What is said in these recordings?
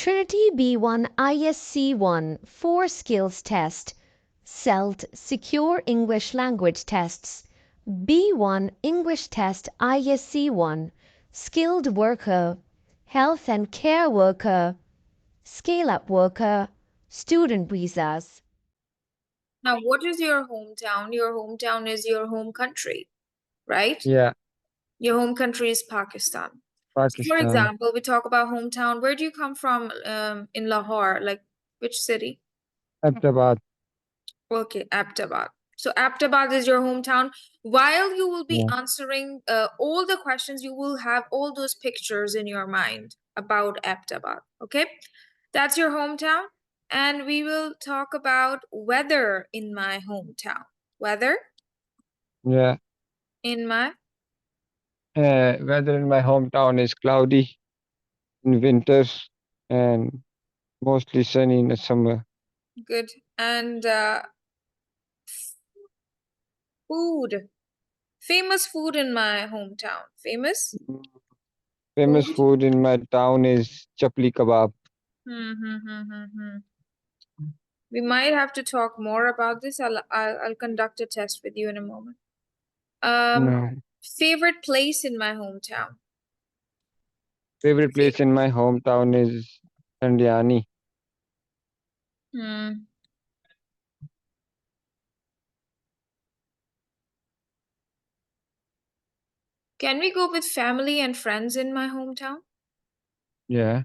Trinity B1 ISE-1 4 Skills Test, SELT Secure English Language Tests, B1 English Test ISE-1 Skilled Worker, Health and Care Worker, Scale-Up Worker, Student Visas. Now, what is your hometown? Your hometown is your home country, right? Yeah, Your home country is Pakistan. For Pakistan. example, we talk about hometown. Where do you come from in Lahore? Like which city? Ahmedabad. Okay, Ahmedabad. So Ahmedabad is your hometown. While you will be Yeah. answering all the questions, you will have all those pictures in your mind about Ahmedabad. Okay, that's your hometown. And we will talk about weather in my hometown. Weather Yeah. in my Weather in my hometown is cloudy in winters and mostly sunny in the summer. good. And food. Famous food in my hometown. Famous? Famous food in my town is chapli kebab. We might have to talk more about this. I'll conduct a test with you in a moment. No. Favorite place in my hometown. Favorite place in my hometown is Sandiani. Can we go with family and friends in my hometown? Yeah.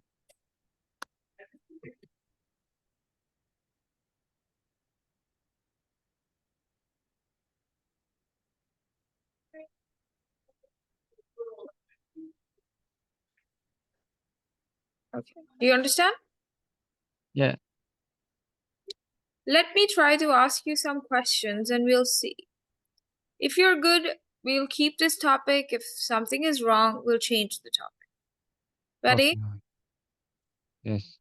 Okay. Do you understand? Yeah. Let me try to ask you some questions and we'll see. If you're good, we'll keep this topic. If something is wrong, we'll change the topic. Ready? Okay. Yes.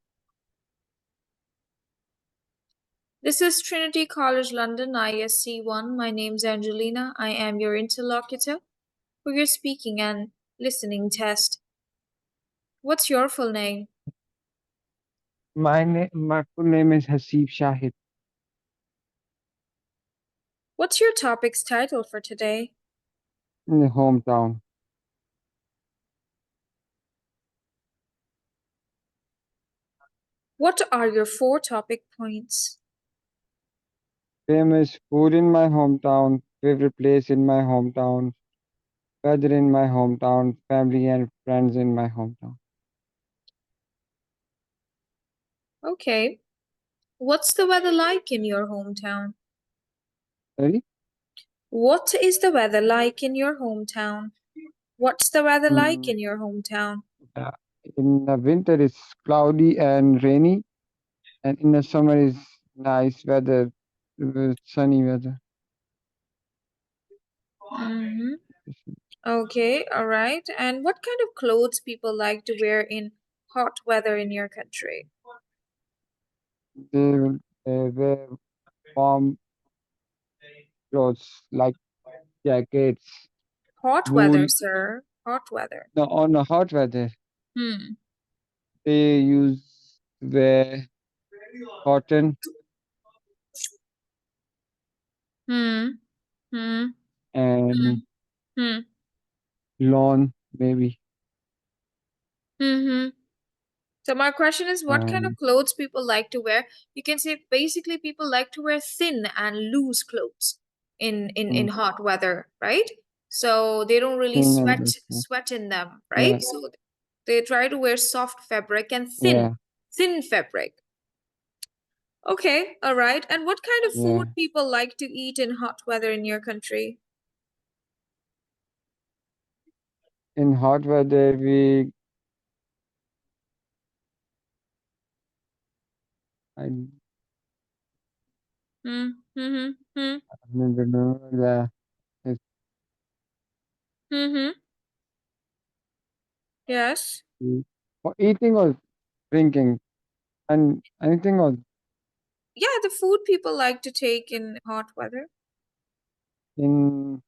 This is Trinity College London, ISE-1. My name's Angelina. I am your interlocutor for your speaking and listening test. What's your full name? My full name is Hasib Shahid. What's your topic's title for today? In the hometown. What are your 4 topic points? Famous food in my hometown. Favorite place in my hometown. Weather in my hometown. Family and friends in my hometown. Okay. What's the weather like in your hometown? Sorry? What is the weather like in your hometown? What's the weather like in your hometown? In the winter it's cloudy and rainy, and in the summer is nice weather, sunny weather. Okay, all right. And what kind of clothes people like to wear in hot weather in your country? They wear warm clothes like jackets. Hot weather, sir. Hot weather. No, on the hot weather, Hmm. they wear cotton Hmm. Hmm. and Hmm. lawn maybe. So my question is, what kind of clothes people like to wear? You can say basically people like to wear thin and loose clothes in hot weather, right? So they don't really sweat in them, right? So they try to wear soft fabric and thin fabric. Okay, all right. And what kind of food people like to eat in hot weather in your country? In hot weather I don't know Yes. for eating or drinking and anything or Yeah, the food people like to take in hot weather. in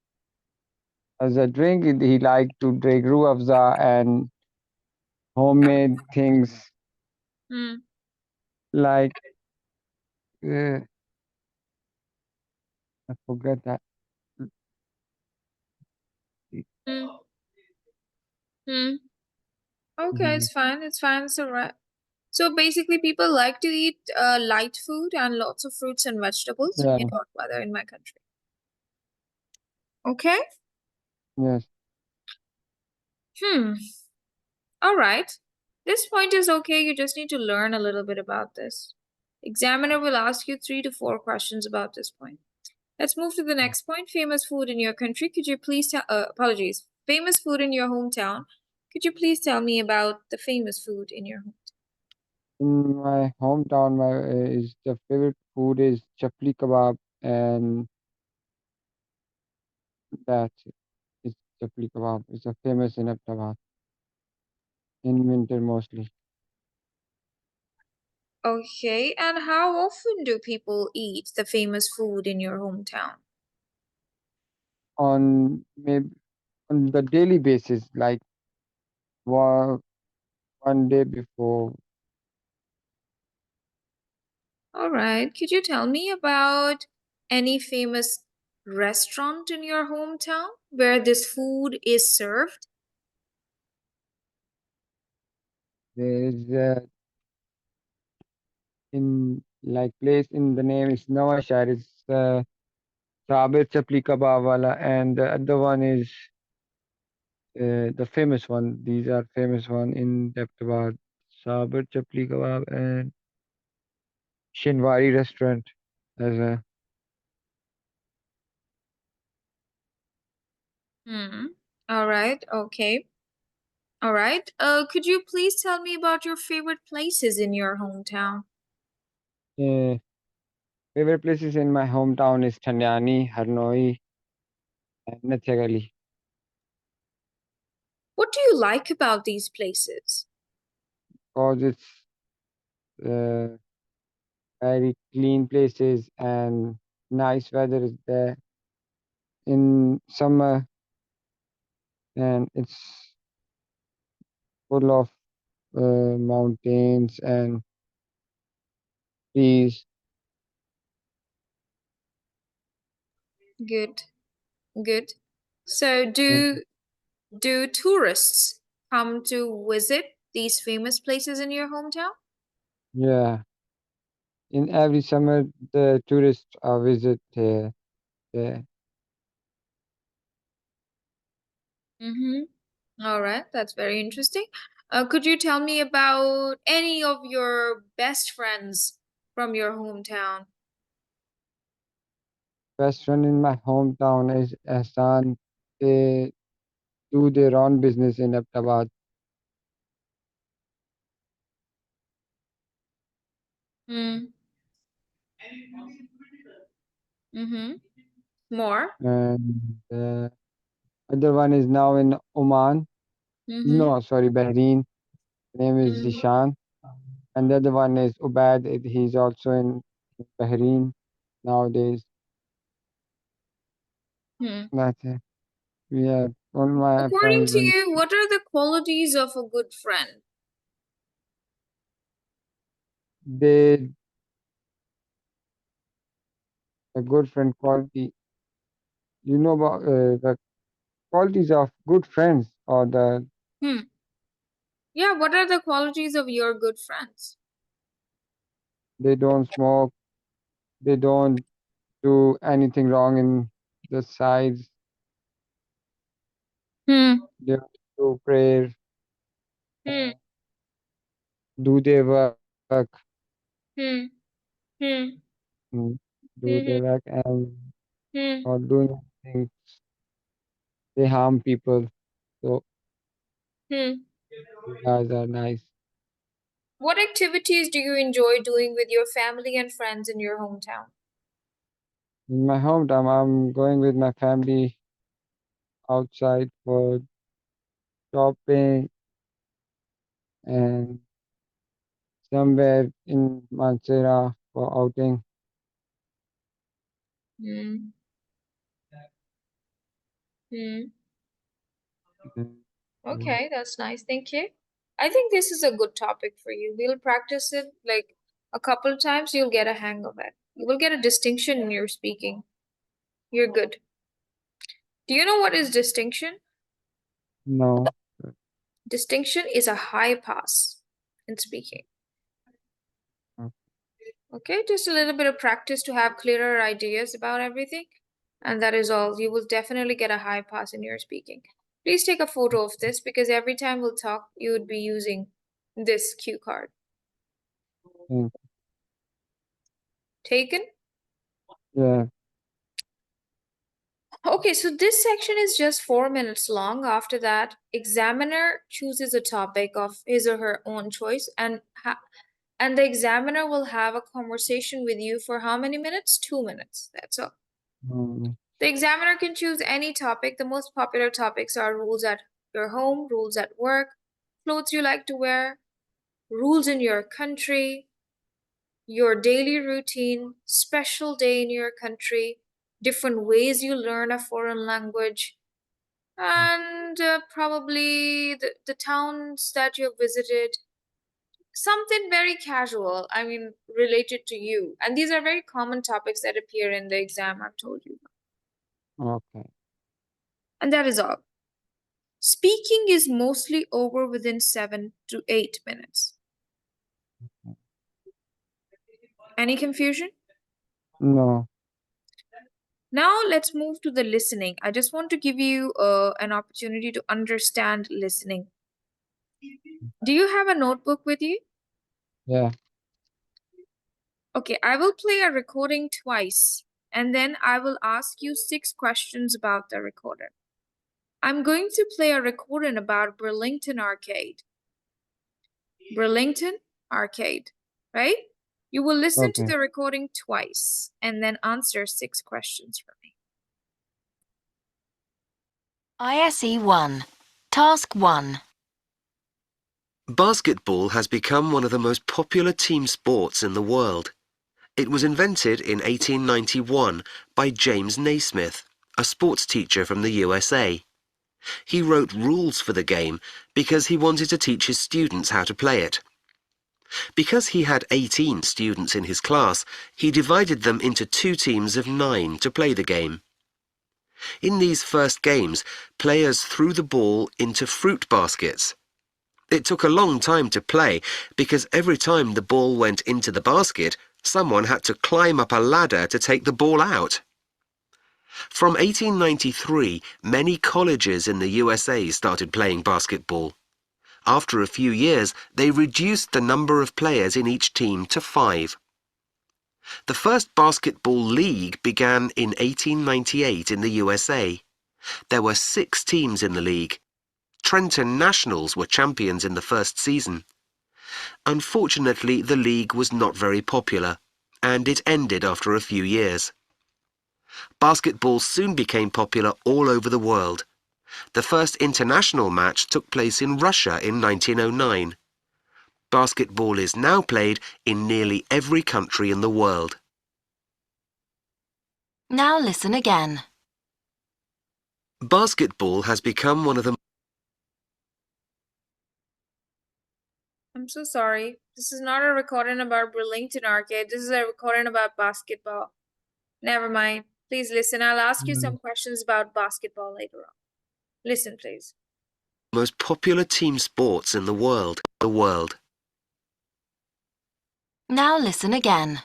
as a drink he like to drink ruafza and homemade things Hmm. like I forget that. Hmm. Hmm. Okay, Mhm. it's fine. It's fine. It's all right. So basically, people like to eat light food and lots of fruits and vegetables Yeah, in hot weather in my country. Okay. yes. Hmm. All right. This point is okay. You just need to learn a little bit about this. Examiner will ask you 3 to 4 questions about this point. Let's move to the next point. Famous food in your country. Could you please tell, apologies. Famous food in your hometown. Could you please tell me about the famous food in your home? In my hometown, my is the favorite food is chapli kebab, and that's it. It's chapli kebab. It's a famous in Ahmedabad in winter mostly. Okay, and how often do people eat the famous food in your hometown? On maybe on the daily basis, like one, one day before. All right, could you tell me about any famous restaurant in your hometown where this food is served? There is in like place in the name is Nawashahar. It's Sabir Chapli Kebab Wala, and the other one is the famous one. These are famous one in Ahmedabad. Sabir Chapli Kebab and Shinwari restaurant as a Hmm. All right, okay. All right. Could you please tell me about your favorite places in your hometown? uh, favorite places in my hometown is Tanyani, Harnoi, and Natyagali What do you like about these places? because it's uh, very clean places and nice weather is there in summer, and it's full of mountains and trees. Good, good. So And do tourists come to visit these famous places in your hometown? yeah, in every summer the tourists visit there. Mm-hmm. All right, that's very interesting. Could you tell me about any of your best friends from your hometown? Best friend in my hometown is Ehsan. They do their own business in Ahmedabad. Mm. Mm-hmm. More? And the other one is now in Oman. Mm-hmm. No, sorry, Bahrain. Name is Mm-hmm. Zishan. And the other one is Ubaid. He's also in Bahrain nowadays. Hmm. That's it. Yeah, all my According friends to and you, what are the qualities of a good friend? they a good friend quality. You know about the qualities of good friends or the Hmm. Yeah, what are the qualities of your good friends? they don't smoke, they don't do anything wrong in the sides, Hmm. they do prayer, Hmm. do their work, Hmm. Hmm. mm, do Hmm. their work and Hmm. not doing things they harm people. So Hmm. you guys are nice. What activities do you enjoy doing with your family and friends in your hometown? In my hometown, I'm going with my family outside for shopping and somewhere in Mansera for outing. Hmm. Hmm. Mm, mm, Okay, that's nice. Thank you. I think this is a good topic for you. We'll practice it like a couple times. You'll get a hang of it. You will get a distinction in your speaking. You're good. Do you know what is distinction? No. Distinction is a high pass in speaking. Okay, just a little bit of practice to have clearer ideas about everything. And that is all. You will definitely get a high pass in your speaking. Please take a photo of this because every time we'll talk, you would be using this cue card. Mm. Taken? Yeah. Okay, so this section is just 4 minutes long. After that, examiner chooses a topic of his or her own choice, and the examiner will have a conversation with you for how many minutes? 2 minutes. That's all. Mm. The examiner can choose any topic. The most popular topics are rules at your home, rules at work, clothes you like to wear, rules in your country, your daily routine, special day in your country, different ways you learn a foreign language, and probably the towns that you've visited. Something very casual, I mean, related to you. And these are very common topics that appear in the exam, I've told you. Okay. And that is all. Speaking is mostly over within 7 to 8 minutes. Any confusion? No. Now let's move to the listening. I just want to give you an opportunity to understand listening. Do you have a notebook with you? Yeah. Okay, I will play a recording twice, and then I will ask you 6 questions about the recording. I'm going to play a recording about Burlington Arcade. Burlington Arcade, right? You will listen to Okay. the recording twice and then answer 6 questions for me. ISE-1. Task 1. Basketball has become one of the most popular team sports in the world. It was invented in 1891 by James Naismith, a sports teacher from the USA. He wrote rules for the game because he wanted to teach his students how to play it. Because he had 18 students in his class, he divided them into 2 teams of 9 to play the game. In these first games, players threw the ball into fruit baskets. It took a long time to play because every time the ball went into the basket, someone had to climb up a ladder to take the ball out. From 1893, many colleges in the USA started playing basketball. After a few years, they reduced the number of players in each team to 5. The first basketball league began in 1898 in the USA. There were 6 teams in the league. Trenton Nationals were champions in the first season. Unfortunately, the league was not very popular, and it ended after a few years. Basketball soon became popular all over the world. The first international match took place in Russia in 1909. Basketball is now played in nearly every country in the world. Now listen again. Basketball has become one of the I'm so sorry. This is not a recording about Burlington Arcade. This is a recording about basketball. Never mind. Please listen. I'll ask you some questions about basketball later on. Listen, please. most popular team sports in the world. Now listen again.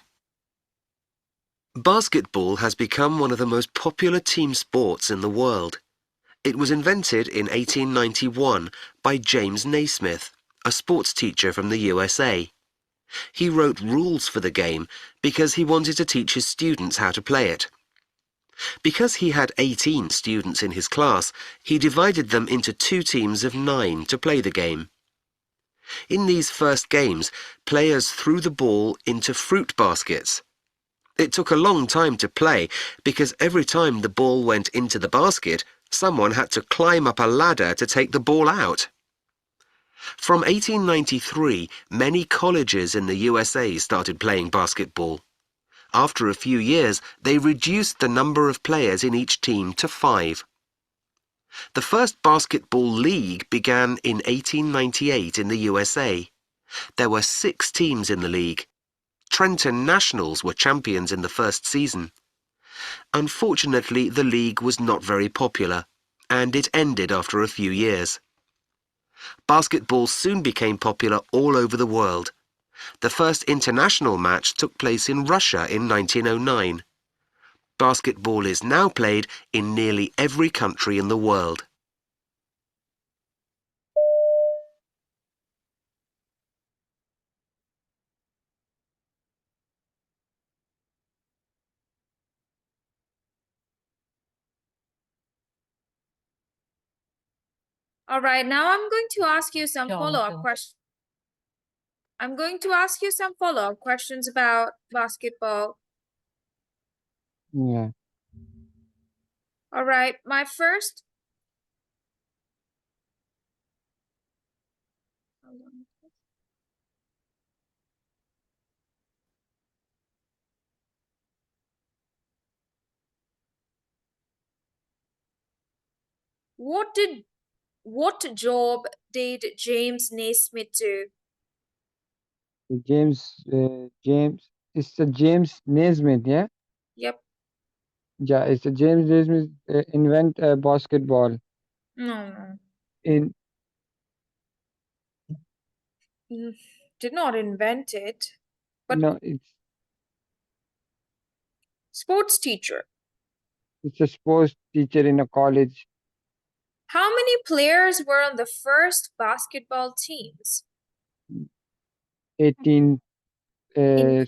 Basketball has become one of the most popular team sports in the world. It was invented in 1891 by James Naismith, a sports teacher from the USA. He wrote rules for the game because he wanted to teach his students how to play it. Because he had 18 students in his class, he divided them into 2 teams of 9 to play the game. In these first games, players threw the ball into fruit baskets. It took a long time to play because every time the ball went into the basket, someone had to climb up a ladder to take the ball out. From 1893, many colleges in the USA started playing basketball. After a few years, they reduced the number of players in each team to 5. The first basketball league began in 1898 in the USA. There were 6 teams in the league. Trenton Nationals were champions in the first season. Unfortunately, the league was not very popular, and it ended after a few years. Basketball soon became popular all over the world. The first international match took place in Russia in 1909. Basketball is now played in nearly every country in the world. All right, now I'm going to ask you some follow-up questions. I'm going to ask you some follow-up questions about basketball. Yeah. All right, my first. What job did James Naismith do? It's a James Naismith, yeah? Yep. Yeah, it's a James Naismith invent basketball No. in Did not invent it, but no, sports teacher. it's a sports teacher in a college. How many players were on the first basketball teams? 18 In, uh,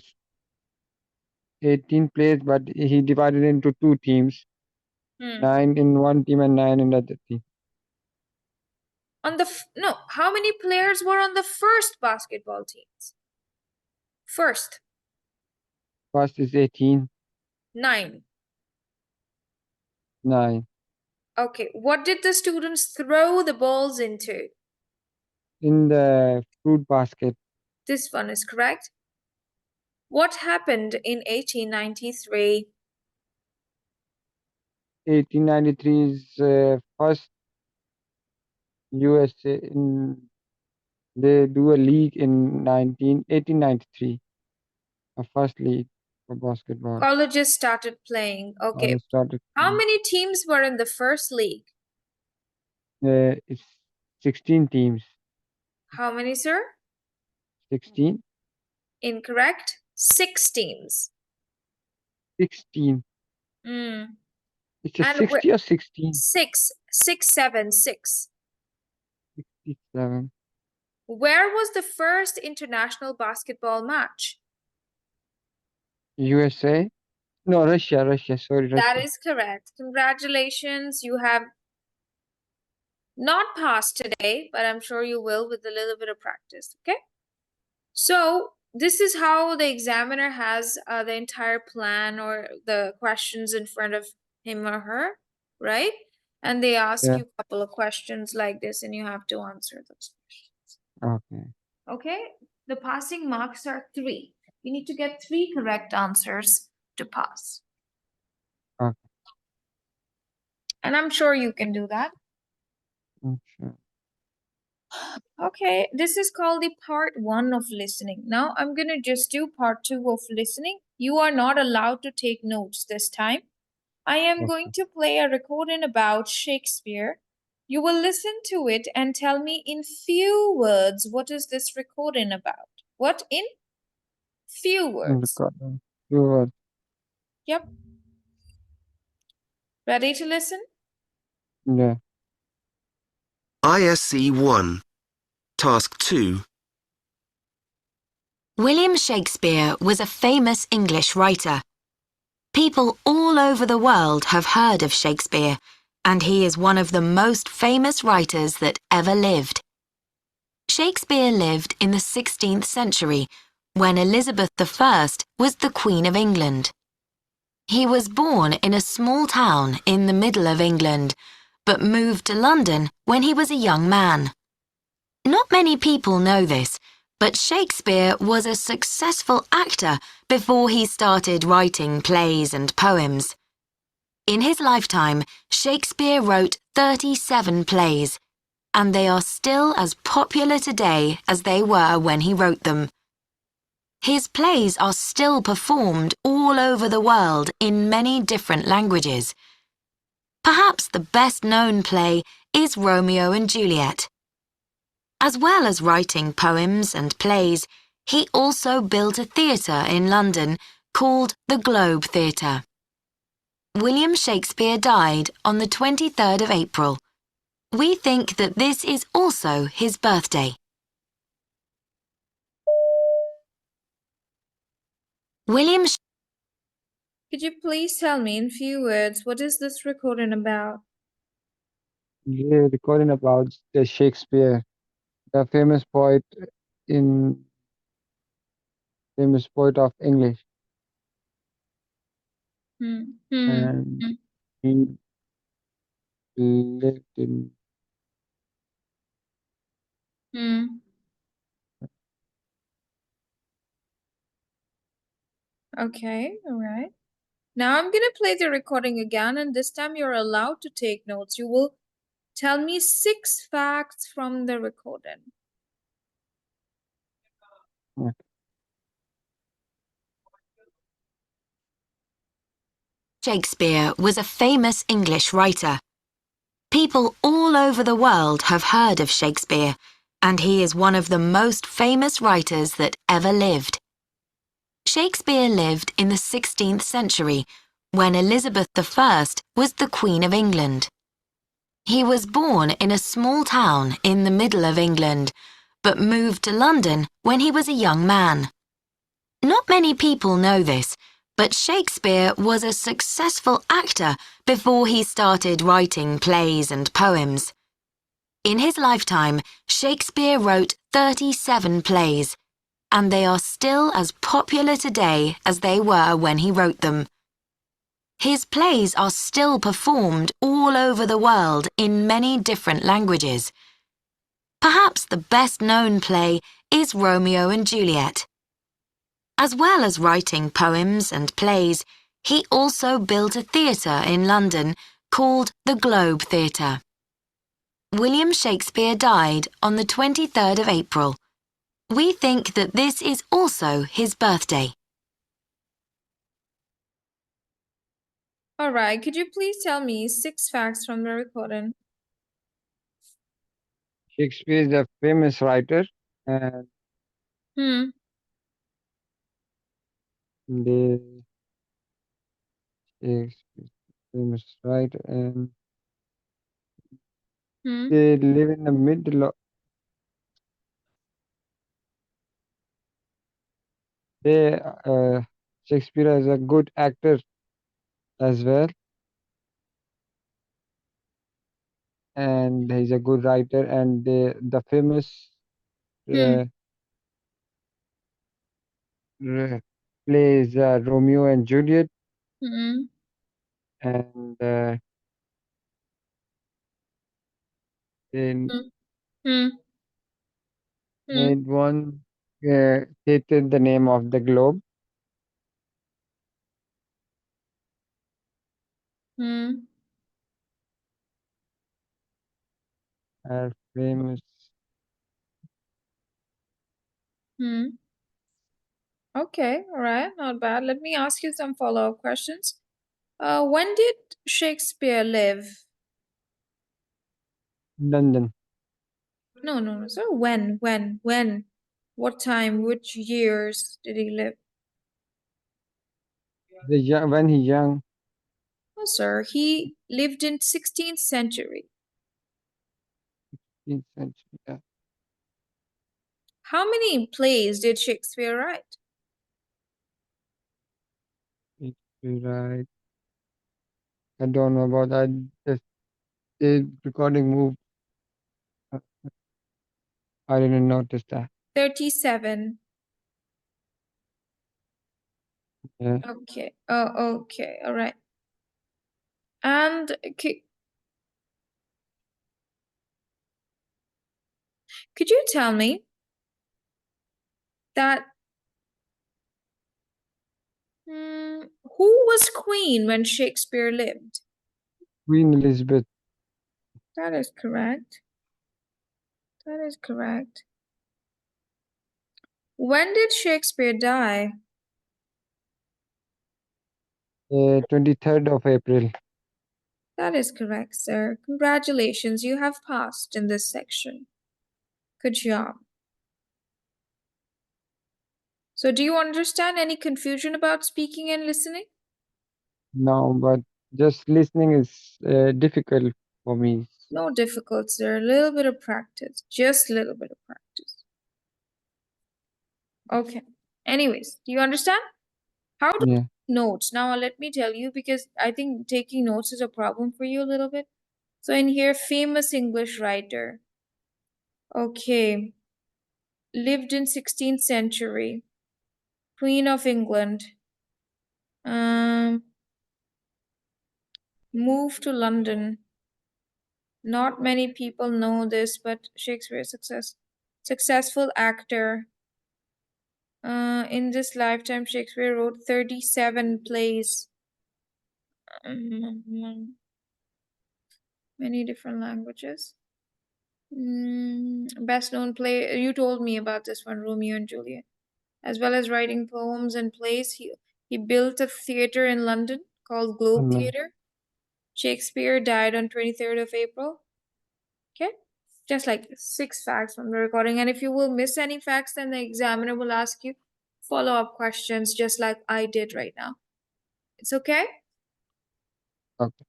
18 players, but he divided into 2 teams, 9 in one team and 9 in the other team. How many players were on the first basketball teams? First. First is 18. 9. 9. Okay, what did the students throw the balls into? In the fruit basket. This one is correct. What happened in 1893? 1893 is first USA they do a league in 1893, a first league for basketball. Colleges started playing. Okay. How many teams were in the first league? It's 16 teams. How many, sir? 16. Incorrect. 6 teams. 16. It's a 60 or 16? 6. 6, 7, 6. 67. Where was the first international basketball match? USA? No, Russia. Sorry, Russia. That is correct. Congratulations. You have not passed today, but I'm sure you will with a little bit of practice. Okay. So this is how the examiner has the entire plan or the questions in front of him or her, right? And they ask you a couple of questions like this, and you have to answer those questions. Okay. Okay. The passing marks are 3. You need to get 3 correct answers to pass. Okay. And I'm sure you can do that. Sure. Okay, this is called the part 1 of listening. Now I'm going to just do part 2 of listening. You are not allowed to take notes this time. I am going to play a recording about Shakespeare. You will listen to it and tell me in few words what is this recording about. What in few words? Few words. Yep. Ready to listen? Yeah. ISE-1, Task 2. William Shakespeare was a famous English writer. People all over the world have heard of Shakespeare, and he is one of the most famous writers that ever lived. Shakespeare lived in the 16th century, when Elizabeth I was the Queen of England. He was born in a small town in the middle of England, but moved to London when he was a young man. Not many people know this, but Shakespeare was a successful actor before he started writing plays and poems. In his lifetime, Shakespeare wrote 37 plays, and they are still as popular today as they were when he wrote them. His plays are still performed all over the world in many different languages. Perhaps the best-known play is Romeo and Juliet. As well as writing poems and plays, he also built a theatre in London called the Globe Theatre. William Shakespeare died on the 23rd of April. We think that this is also his birthday. Could you please tell me in few words, what is this recording about? We're recording about the Shakespeare, the famous poet of English, and he lived in. Okay, all right. Now I'm gonna play the recording again, and this time you're allowed to take notes. You will tell me 6 facts from the recording. Shakespeare was a famous English writer. People all over the world have heard of Shakespeare, and he is one of the most famous writers that ever lived. Shakespeare lived in the 16th century, when Elizabeth I was the Queen of England. He was born in a small town in the middle of England, but moved to London when he was a young man. Not many people know this, but Shakespeare was a successful actor before he started writing plays and poems. In his lifetime, Shakespeare wrote 37 plays, and they are still as popular today as they were when he wrote them. His plays are still performed all over the world in many different languages. Perhaps the best-known play is Romeo and Juliet. As well as writing poems and plays, he also built a theatre in London called the Globe Theatre. William Shakespeare died on the 23rd of April. We think that this is also his birthday. All right, could you please tell me 6 facts from the recording? Shakespeare is a famous writer, and the Shakespeare famous writer, and they live in the middle of. Shakespeare is a good actor as well, and he's a good writer, and the famous play is Romeo and Juliet, and they made one stated the name of the globe. Famous. Okay, all right, not bad. Let me ask you some follow-up questions. When did Shakespeare live? London. No. So when? What time? Which years did he live? When he young. Oh, sir, he lived in 16th century. 16th century. Yeah. How many plays did Shakespeare write? Right. I don't know about that. Just the recording moved. I didn't notice that. 37. Yeah. Okay. Oh, okay. All right. And could you tell me that who was queen when Shakespeare lived? Queen Elizabeth That is correct. That is correct. When did Shakespeare die? 23rd of April. That is correct, sir. Congratulations, you have passed in this section. Good job. So do you understand any confusion about speaking and listening? No, but just listening is difficult for me. No difficult, sir. A little bit of practice. Just a little bit of practice. Okay. Anyways, do you understand? How to Yeah. take notes? Now let me tell you, because I think taking notes is a problem for you a little bit. So in here, famous English writer. Okay. Lived in 16th century. Queen of England. Moved to London. Not many people know this, but Shakespeare successful actor. In this lifetime, Shakespeare wrote 37 plays. Many different languages. Best known play, you told me about this one, Romeo and Juliet. As well as writing poems and plays, he built a theater in London called Globe Theatre. Shakespeare died on 23rd of April. Okay, just like 6 facts from the recording. And if you will miss any facts, then the examiner will ask you follow-up questions, just like I did right now. It's okay? Okay.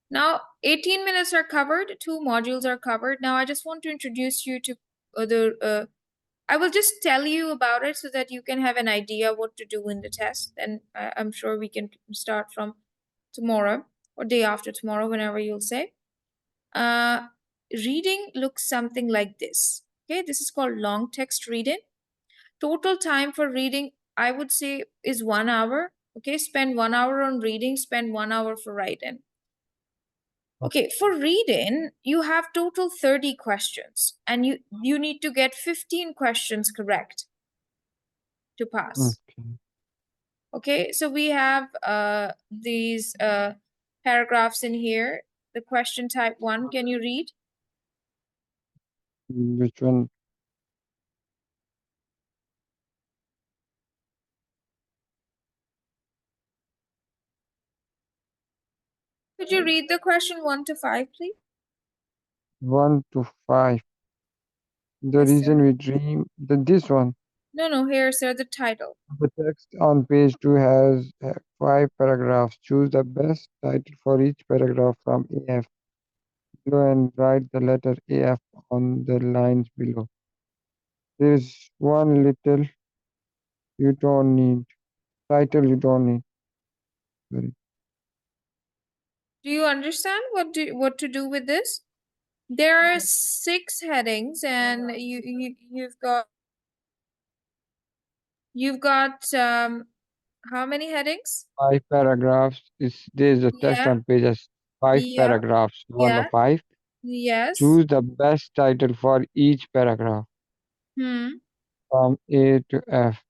Now, 18 minutes are covered, 2 modules are covered. Now, I just want to introduce you to I will just tell you about it so that you can have an idea what to do in the test. And I'm sure we can start from tomorrow or day after tomorrow, whenever you'll say. Reading looks something like this. Okay, this is called long text reading. Total time for reading, I would say, is 1 hour. Okay, spend 1 hour on reading, spend 1 hour for writing. Okay, for reading, you have total 30 questions, and you need to get 15 questions correct to pass. Okay, so we have these paragraphs in here. The question type 1, can you read? Which one? Could you read the question 1 to 5, please? 1 to 5. The Yes, reason sir. we dream. This one. No, here, sir, the title. The text on page 2 has 5 paragraphs. Choose the best title for each paragraph from AF below and write the letter AF on the lines below. There is one little you don't need. Title you don't need. Sorry. Do you understand what to do with this? There are 6 headings, and you've got how many headings? 5 paragraphs. There's a text Yeah, on pages 5 yeah, paragraphs. 1 yeah, of 5. yes. Choose the best title for each paragraph from A to F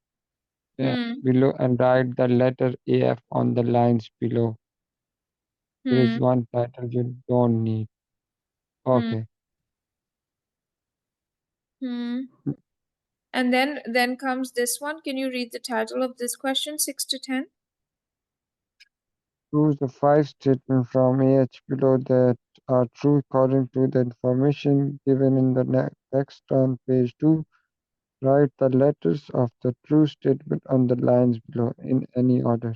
below and write the letter AF on the lines below. There is one title you don't need. Okay. And then comes this one. Can you read the title of this question, 6 to 10? Choose the 5 statements from AH below that are true according to the information given in the text on page 2. Write the letters of the true statement on the lines below in any order.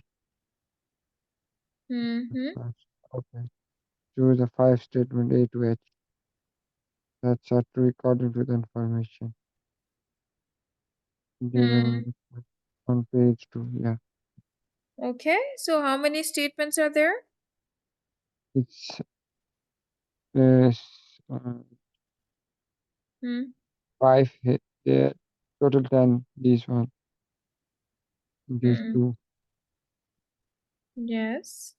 Okay. Choose the 5 statement A to H. That's are true according to the information given on page 2. Yeah. Okay, so how many statements are there? It's 5 there. Total 10. These one. These 2. Yes.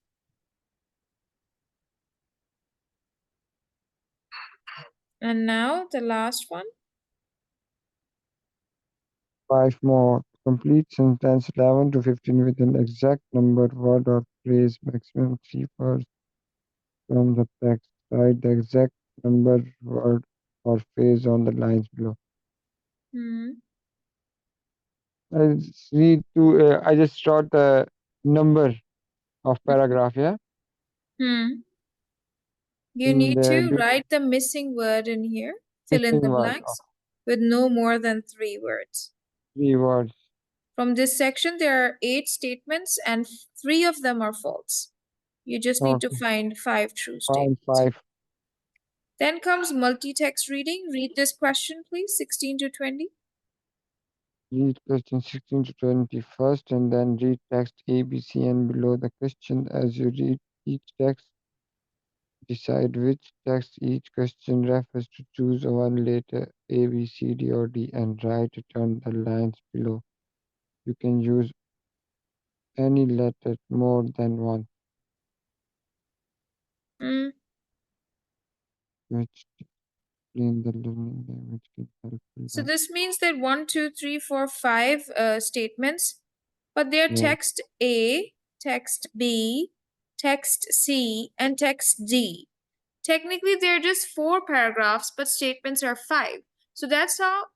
And now the last one. 5 more. Complete sentence 11 to 15 with an exact number, word or phrase, maximum 3 words from the text. Write the exact number, word, or phrase on the lines below. Hmm. I just wrote the number of paragraph, yeah? Hmm. You And need to the write the missing word in here. Fill in missing the word of blanks with no more than 3 words. 3 words. From this section, there are 8 statements and 3 of them are false. You just need to Okay. find 5 true Find statements. 5. Then comes multi-text reading. Read this question, please, 16 to 20. Read question 16 to 20 first, and then read text A, B, C, and below the question. As you read each text, decide which text each question refers to. Choose one letter A, B, C, D, or D and write it on the lines below. You can use any letter more than one, Mm. which explain the learning language can help you So learn. this means that 1, 2, 3, 4, 5 statements, but they're Yeah. text A, text B, text C, and text D. Technically, they're just 4 paragraphs, but statements are 5. So that's how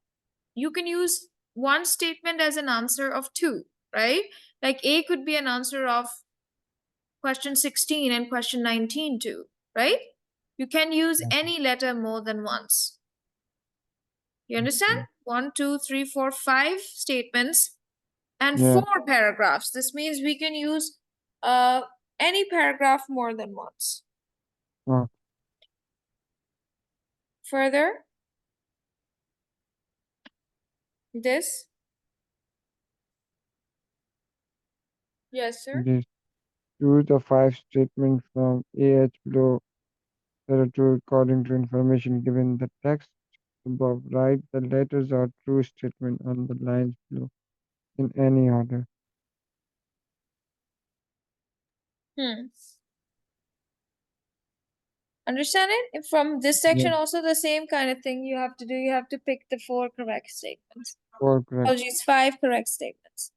you can use one statement as an answer of 2, right? Like A could be an answer of question 16 and question 19 too, right? You can use any letter more than once. You understand? 1, 2, 3, 4, 5 statements and Yeah. 4 paragraphs. This means we can use any paragraph more than once. Oh, Further, this. Yes, sir. this. Choose the 5 statements from AH below. There are 2 according to information given in the text above. Write the letters or true statement on the lines below in any order. Understand it? From this section, Yeah. also the same kind of thing you have to do. You have to pick the 4 correct statements. 4 correct. Apologies, 5 correct statements.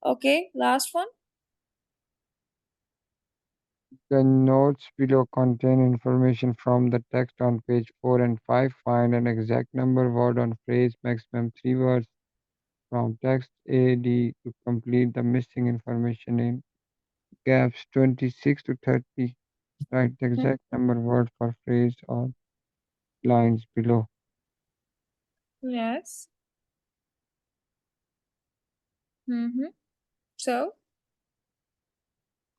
Okay, last one. The notes below contain information from the text on page 4 and 5. Find an exact number, word, on phrase, maximum 3 words from text A, D to complete the missing information in gaps 26 to 30. Write the exact number, word for phrase on lines below. Yes. So,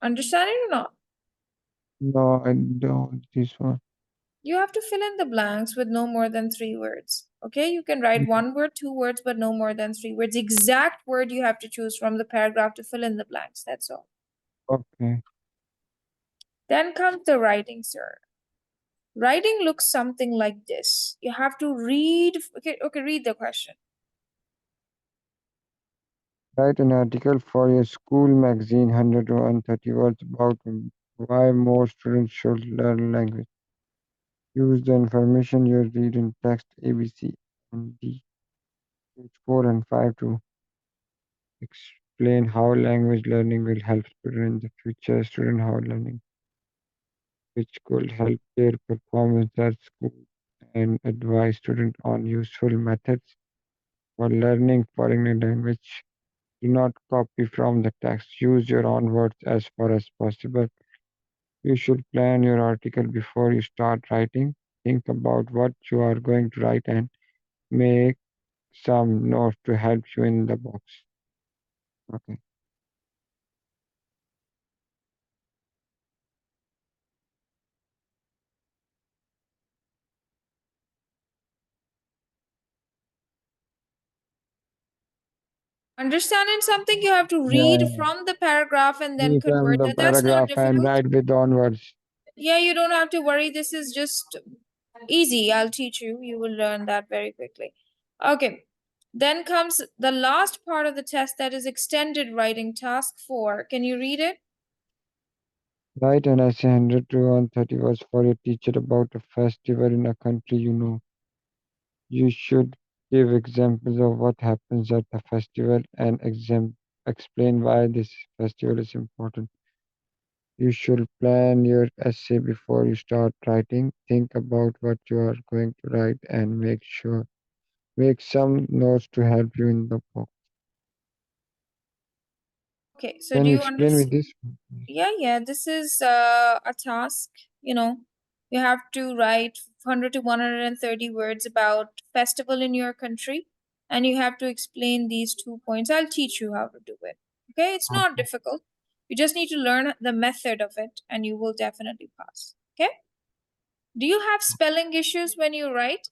understand it or not? No, I don't. This one. You have to fill in the blanks with no more than 3 words. Okay, you can write 1 word, 2 words, but no more than 3 words. Exact word you have to choose from the paragraph to fill in the blanks. That's all. Okay. Then comes the writing, sir. Writing looks something like this. You have to read. Okay, read the question. Write an article for your school magazine, 100 to 130 words, about why more students should learn language. Use the information you read in text A, B, C, and D, page 4 and 5 to explain how language learning will help students in the future. Student how learning, which could help their performance at school, and advise students on useful methods for learning foreign language. Do not copy from the text. Use your own words as far as possible. You should plan your article before you start writing. Think about what you are going to write and make some notes to help you in the box. Okay. Understanding something, you have to read Yeah. from the paragraph and then Read from convert the that. That's not paragraph and difficult. write with own words. Yeah, you don't have to worry. This is just easy. I'll teach you. You will learn that very quickly. Okay. Then comes the last part of the test, that is extended writing, task 4. Can you read it? Write an essay 100 to 130 words for your teacher about a festival in a country you know. You should give examples of what happens at the festival and explain why this festival is important. You should plan your essay before you start writing. Think about what you are going to write and make some notes to help you in the book. Okay, so Can do you you explain me understand? this? Yeah, this is a task, you have to write 100 to 130 words about festival in your country, and you have to explain these 2 points. I'll teach you how to do it. Okay, it's not Okay. difficult. You just need to learn the method of it, and you will definitely pass. Okay? Do you have spelling issues when you write?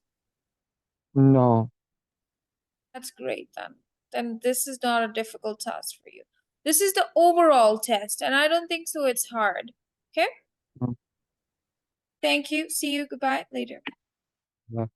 No. That's great then. Then this is not a difficult task for you. This is the overall test, and I don't think so it's hard. Okay? No. Thank you. See you. Goodbye later. No.